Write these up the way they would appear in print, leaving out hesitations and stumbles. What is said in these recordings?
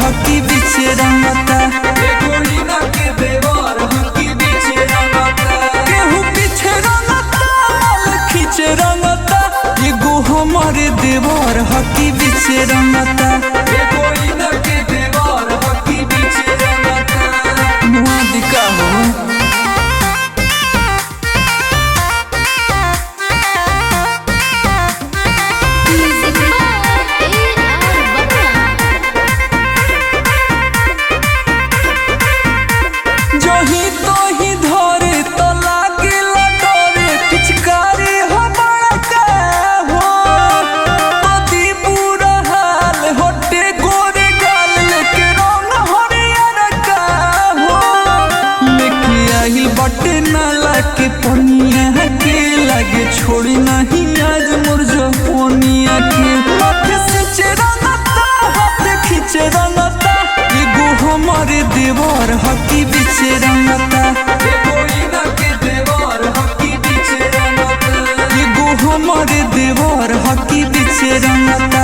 हकी बीचे रंगता। केहू पीछे रंगता माल खींचे रंगता। एगो हमारे देवर हकी बीचे रंगता। मुआ दिका हो जही तो ही धरे तो लागे डरे। पिचकारी हो बड़का हो पति बुरा हाल होटे गोरे गाल लेके रंग हरियर का हो। लेके आइल बटे नाला के पनिया के लागे छोड़ी नहीं आज मुरझो पोनिया के। माथे से रंगता हाथ खींचे रंगता। एगो हमारे देवर हकी बीचे रंगता। एगो हमारे देवर हकी बीचे रंगता।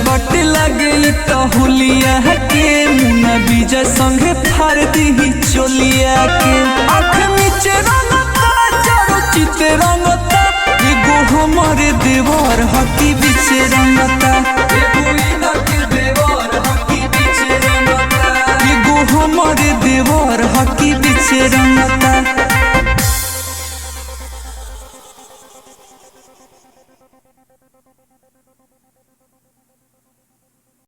बटे लगे तो हुलिया के मुना बीजा संगे फार दी चोलिया के। आँख नीचे रंगता चारो चिते रंगता। एगो हमारे देवर हकी बीचे रंगता।